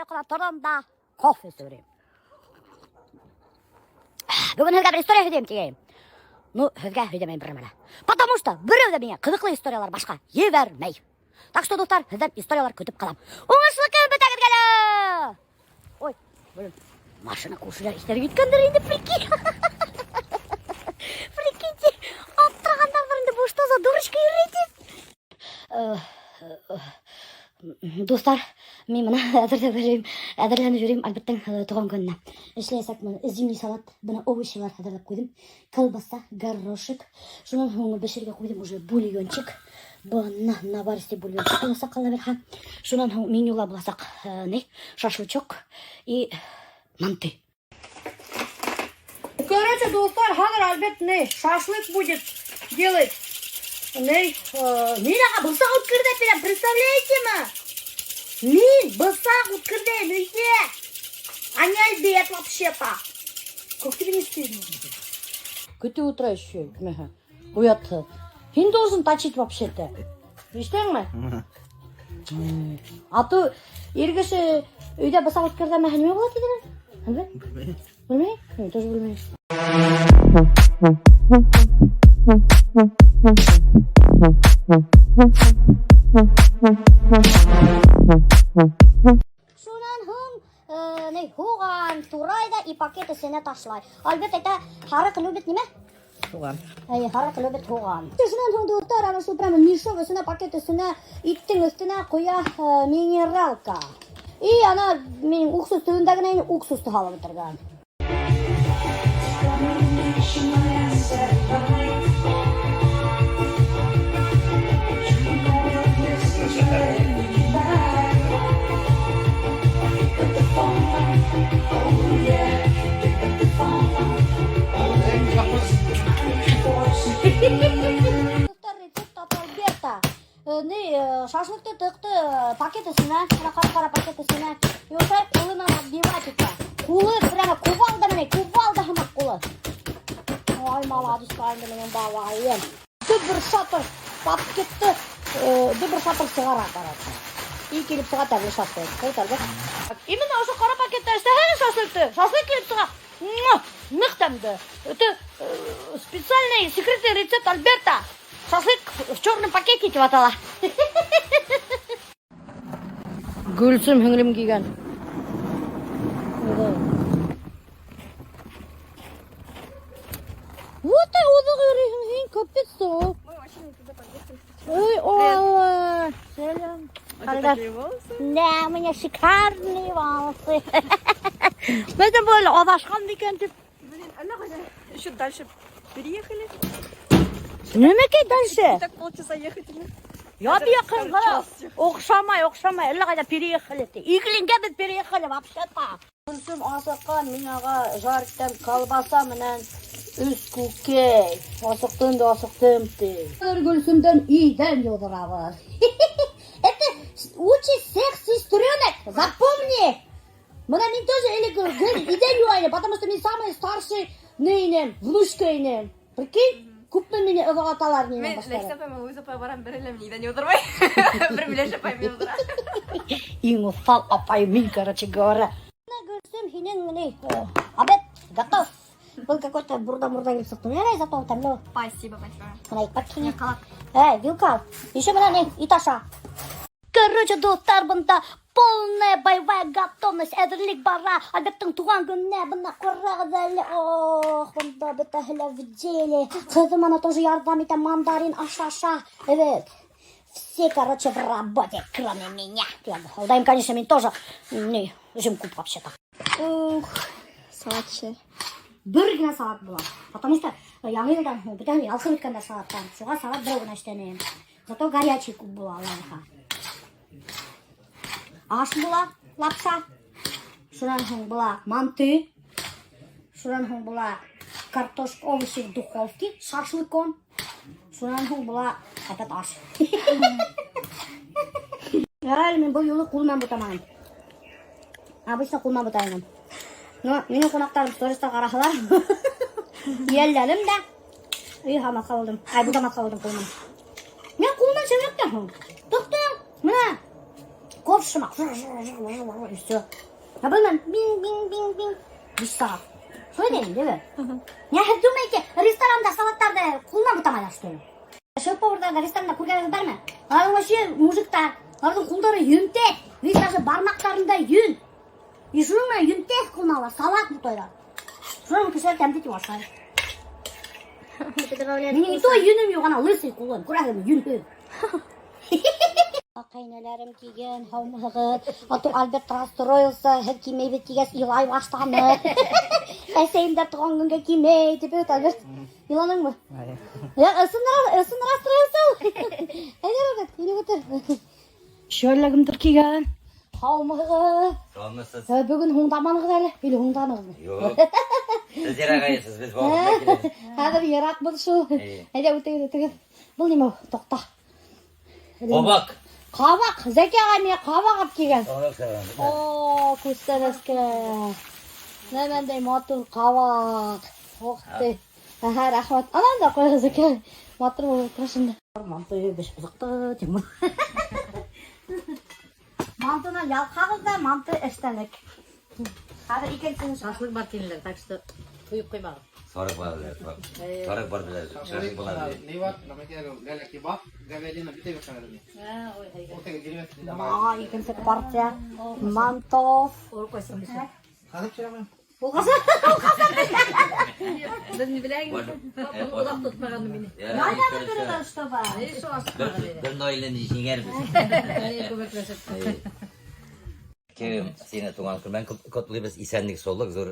балкона тұрдым да кофе сөйлеймін. Бүгін сізге бір история сөйлеймін деген. Ну, сізге сөйлемеймін бірімені. Потому что біреуде мене қызықлы историялар башқа ебермей. Так что, достар, сізден историялар күтіп қалам. Оңышлық көмбі тәгіткелі! Ой, блин, машина көшілер істері кеткендер енді прикинь. Прикиньте, алып тұрғандар бірінде бошта за дурочка үйретіп. Достар, мен мына әзірленіп жүрейін Альберттің туған күніне. Ішлесек мен зимний салат, бұны овощилар әзірлеп қойдым. Колбаса, горошек. Шунан соң бешерге қойдым уже бульончик. Бұны наваристый бульончик боласақ қала берха. Шунан соң менюла боласақ шашлычок и манты. Короче, достар, хазыр Альберт шашлык будет делать. Мен аға бұлсақ өткірді әпелем, представляете ма? Мен бұлсақ өткірден үйде. А не Альберт вообще-то. Как тебе не стыдно? Күті утра еще, уятты. Сен должен точить вообще-то. Ештең ме? А то ергіші үйде бұлсақ өткірді мәхін не болады едіңіз? Білмей? Білмей? Мен тоже білмей. Шунан соң хуған турайда и пакетісіне ташлай. Альберт айта харық любит неме? Хуған. Харық любит хуған. Шунан соң достар ана шу прямо мешок үстіне пакетісіне иттің үстіне қоя минералка. И ана менің уксус түбіндегінен уксусты халып отырған. Рецепт от Альберта. Шашлыкты тықты пакетісіне, қара пакетісіне. И уже қолы нам отбивать это. Қолы прямо кувалда хамақ қолы. Ай, молодец, қайынды менен балайым. Бір шатыр пакетті, бір шатыр сығара қарады. И келіп сыға тәбілі шашлык. Именно осы қара пакетті істеген шашлыкты. Шашлык келіп сыға. Нықтамды. Это специальный секретный рецепт Альберта. Шашлык в черном пакете деп атала. Гүлсім хіңірім киген. Вот так вот говоришь, капец. Мы машину туда подъехали. Ой, ой, селям. Вот такие волосы. Да, у меня шикарные волосы. Это было Адашхан викенд. Блин, еще дальше переехали. Немеке дальше? Так полчаса ехать. Я переехал, окшамай. Элла кайда переехали. Иглинге бит переехали вообще-то. Гүлсім асыққан мен аға жарықтан колбаса менен үз көкей. Асықтым де. Гүлсімден үйден йодырабыз. Это очень секс-сестренок, запомни. Мына мен тоже үйден юайны, потому что мен самый старший внучка инем. Прикинь? Күппен мені ұзақ аталар неймен бастары. Мен лексапай, өз апай барам, бір әлем неден йодырмай. Бір білеш апай мен отыра. Ең ұстал апай мен, короче говоря. Гүлсім, хенен обед готов. Был какой-то бурда-мурда келіп сықтым. Зато тәмлі. Спасибо большое. Мына икпатчине қалақ. Вилка, еще мына иташа. Короче, достар, бұнда полная боевая готовность. Әдірлік бара. Альберттің туған күніне бұнда құрағы дәлі. Ох, бұнда бітәхілі в деле. Қызым ана тоже ярдам етем, мандарин, аша. Evet. Все, короче, в работе, кроме меня. Да им, конечно, мен тоже жим куп вообще-то. Ух, салатшы. Бір гіне салат болады. Потому что яңы елдан бүтән ялқын өткенде салаттан. Шуға салат бір гіне іштенем. Зато горячий куп болады. Аш була лапша. Шунан соң була манты. Шунан соң була картошка, овощи в духовке, шашлыком. Шунан соң була опять аш. Ярайлы мен бұл юлы қолмен бұтамайым. Обычно қолмен бұтайым. Но менің қонақтарым сториста қарақылар. Елләлім да. Үй хаматқа болдым. Бұтаматқа болдым қолмен. Мен қолмен сөйлектім. Тұқтың. Мына. Коп marşı mak. İşte. Ya bilmem. Bing bing bing bing. Bir saat. Söyleyeyim değil mi? Ya hep durmayın ki restoranda salatlarda kullan butamaylaştı. Şöpövrda restoranda kurganız var mı? Ağırbaşı muzikta. Ağırın kulları yüntek. Restoranda barmaklarında yün. Yüzünle yüntek kullanırlar. Salat bu toylar. Şuranın kısır temdeti var şahit. Benim ito yünüm yok ana lısy kullan. Kurağım yün. Qaynalarim kiygan havmag'it, atu Albert расстроился, hep kiymay bitgach ilay boshladi. Asayimda tug'an kunga kiymay deb o'tadi. Ilaningmi? Ya, esin расстроился. Ayda yine o'tir. Sho'rlagimdir kiygan. Havmag'it. Olmazsız. Bugun hungdamanig'iz hali. Bili hungdanig'iz. Yok. Siz yaragaysiz biz boğazda. Hadi yarat bu şu. Ayda o'tir. Bu nima? To'xta. Kabak. Kabak, Zeki ağamya kabak alıp kelgan. Kabak severim. Oo, ko'staraska. Nemenday motul kabak. O'qdi. Ha, rahmat. Ananda qo'y Zeki. Motul bo'lib turishindi. Manto besh buzuqdi, deyman. Mantona yalqag'izda, manto eshtanik. Hadi ikkinchisini Şaşlık var kendileri, tak işte uyup koymadım. Sarık var dediler. Sarık var dediler. Sarık var dediler. Ne var? Namanya galak kebab, gavelin bir tek sana dedi. Ha, oy hayır. O tek girmek dedi. Aa, ikinci partiya. Manto. Oru koysam bir şey. Hazır çırama. Bu kadar. Ben ne bileyim. Odak tutmadım beni. Nerede bakıyorlar işte bak. Ne şu aslında dedi. Ben de öyle işin yer misin? Ne köpekleşip. Kerim seni tuğan kır. Ben kutlayıp isenlik solluk zor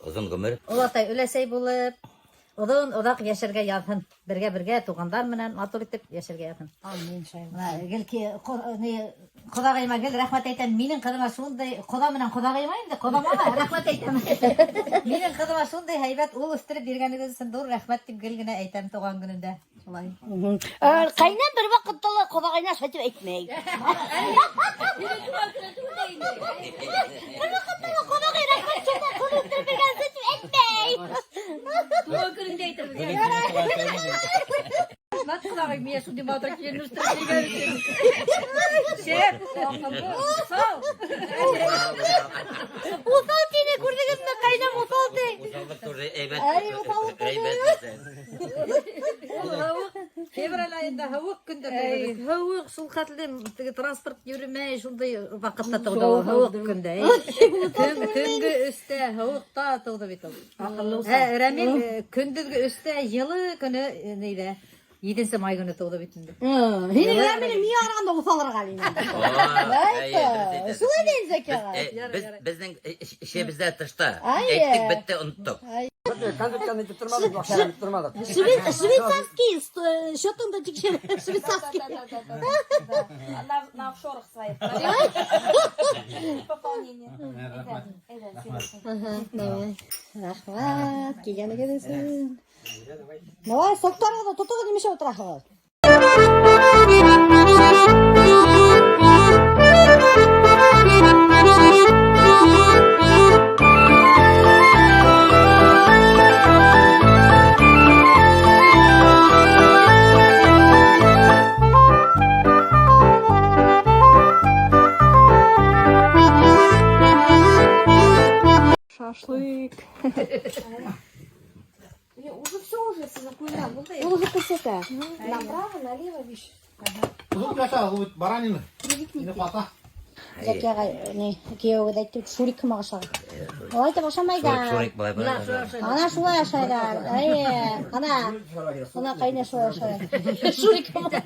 uzun ömür. Olatay ölesey bulup odak yaşarga yakın. Birge tuğanlar menen matur etip yaşarga yakın. Amin şayın. Gel ki ne Kodagayma gel rahmet eytem. Minin kızıma şunday koda menen kodagaymayım da kodama rahmet eytem. Minin kızıma şunday haybat ul üstüne birgenigizsin dur rahmet dip gelgine eytem tuğan gününde. Olay. Kaynan bir vakitda kodagayna satib etmey. Mat kulağım miye şu dimağda kiyenin üstüne gelirsin. Şef, sağ. Usaltini kurdagında kaynam usaltı. Usallık durdu. Evet. Ay, usallık Evet. Fevral ayında havuk günde. Havuk sulhatlı transport yürümeye şunday vakitte doğdu. Havuk günde. Küngü üstte havukta doğdu bitti. Remil kündüzgü üstte yılı günü neydi? 7 may günü doğdu bitti. Hini benim niye aranda usalır galayım. Şuna deyin zekalar. Bizden şey bizde tışta. Ay. Ektik bitti unuttuk. Швейцарский, счетом-то швейцарский. На офшорах своих. Пополнение. Rahmat, kelganiga desin. Давай, soktorada to'tig'i nimisha o'tirasiz. Шашлык. Уже все уже закулял. Уже кассета. Направо, налево, видишь. Kızıl yaşa, bu baranını. Yine pata. Zakaga ne kuyovida aytib shurik qilmoqchi. Oyda boshlaydi. Şorik bay bay. Ana shulay yashaydi. Ay, ana qayna shulay yashaydi. Shurik qilmoqchi.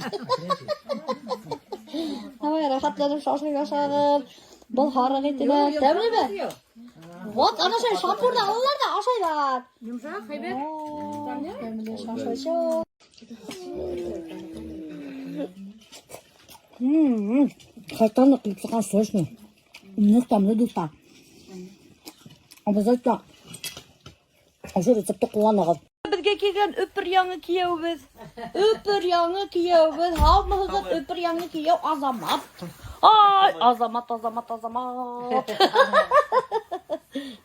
Davay rahatlanib shoshilib yashag'ib. Bol harag etdilar. Tabrimi? Vot ana shu shampurda olarlar oshaylar. Yumuşak haybet. Tabrimi shoshilsa. Картонно клипсахан сочно. Умных там надута. Обязательно. Уже рецепті kullanırız. Bizge kelgan öpür yangi kiyovimiz. Öpür yangi kiyovimiz. Hamımızın öpür yangi kiyov azamat. Ay azamat.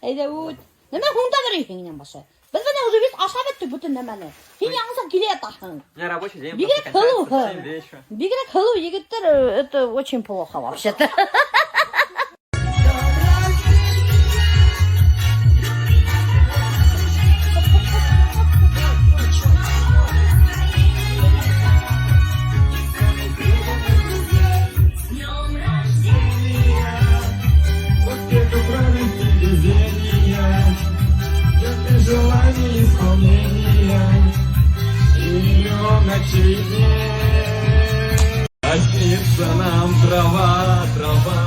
Ayda ut. Nima hunda vereyim başa. Biz bana уже biz aşağı ettik bütün nemeni. Sen yalnızca gile tahtın. Я рабочий день. Бигрек халу. Просто в 7 вечера. Бигрек халу. Егиттер это очень плохо вообще-то. трава, трава.